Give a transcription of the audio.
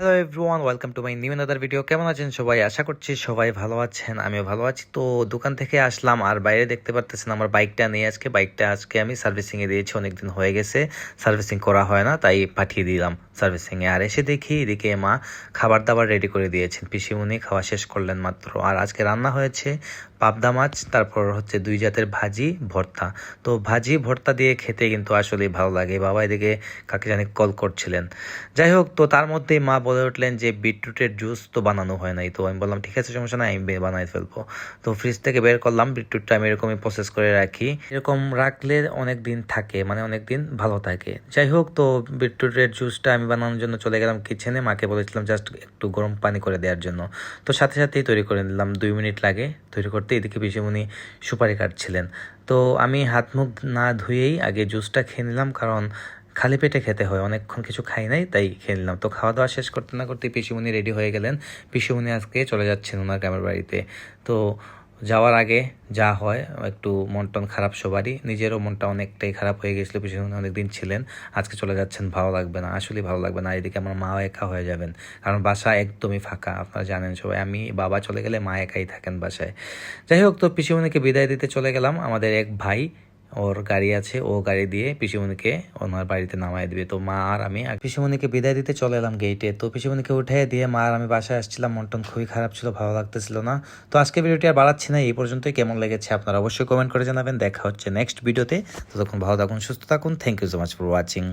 Hello everyone, welcome to my new another video. কেমন আছেন সবাই? আশা করছি সবাই ভালো আছেন, আমিও ভালো আছি। তো দোকান থেকে আসলাম আর বাইরে দেখতে পারতেছেন আমার বাইকটা নিয়ে আজকে আমি সার্ভিসিংয়ে দিয়েছি। অনেকদিন হয়ে গেছে সার্ভিসিং করা হয় না, তাই পাঠিয়ে দিলাম সার্ভিসিংয়ে। আর এসে দেখি এদিকে মা খাবার দাবার রেডি করে দিয়েছেন, পিসিমুনি খাওয়া শেষ করলেন মাত্র। আর আজকে রান্না হয়েছে পাবদা মাছ, তারপর হচ্ছে 2 জাতের ভাজি, ভর্তা। তো ভাজি ভর্তা দিয়ে খেতে কিন্তু আসলেই ভালো লাগে। বাবা এদিকে কাকে জানি কল করছিলেন। যাই হোক, তো তার মধ্যেই মা বলে উঠলেন যে বিটরুটের জুস তো বানানো হয় নাই। তো আমি বললাম ঠিক আছে, সমস্যা নাই, আমি বানাই ফেলবো। তো ফ্রিজ থেকে বের করলাম বিটরুটটা, আমি এরকমই প্রসেস করে রাখি। এরকম রাখলে অনেক দিন থাকে, মানে অনেক দিন ভালো থাকে। যাই হোক, তো বিটরুটের জুসটা আমি বানানোর জন্য চলে গেলাম কিচেনে। মাকে বলেছিলাম জাস্ট একটু গরম পানি করে দেওয়ার জন্য। তো সাথে সাথেই তৈরি করে নিলাম, 2 মিনিট লাগে তৈরি করতে। এদিকে পিসিমণি সুপারি কাটছিলেন। তো আমি হাত মুখ না ধুয়েই আগে জুসটা খেয়ে নিলাম, কারণ খালি পেটে খেতে হয়, অনেকক্ষণ কিছু খাই নাই তাই খেয়ে নিলাম। তো খাওয়া দাওয়া শেষ করতে না করতে পিসিমণি রেডি হয়ে গেলেন। পিসিমণি আজকে চলে যাচ্ছেন ওনার গ্রামের বাড়িতে। তো যাওয়ার আগে যা হয়, একটু মন টন খারাপ সবারই, নিজেরও মনটা অনেকটাই খারাপ হয়ে গেছিলো। পিসিমণি অনেকদিন ছিলেন, আজকে চলে যাচ্ছেন, ভালো লাগবে না, আসলেই ভালো লাগবে না। এদিকে আমার মা একা হয়ে যাবেন, কারণ বাসা একদমই ফাঁকা, আপনারা জানেন সবাই। আমি বাবা চলে গেলে মা একাই থাকেন বাসায়। যাই হোক, তো পিসিমণিকে বিদায় দিতে চলে গেলাম। আমাদের এক ভাই, ওর গাড়ি আছে, ও গাড়ি দিয়ে পিসিমণিকে ওনার বাড়িতে নামায় দিবে। তো মা আর আমি পিসিমণিকে বিদায় দিতে চলে এলাম গেটে। তো পিসিমণিকে উঠে দিয়ে মা আর আমি বাসায় আসছিলাম। মন টন খুবই খারাপ ছিল, ভালো লাগতেছিল না। তো আজকে ভিডিওটি আর বাড়াচ্ছি না, এই পর্যন্তই। কেমন লেগেছে আপনারা অবশ্যই কমেন্ট করে জানাবেন। দেখা হচ্ছে নেক্সট ভিডিওতে। ততক্ষণ ভালো থাকুন, সুস্থ থাকুন। Thank you so much for watching.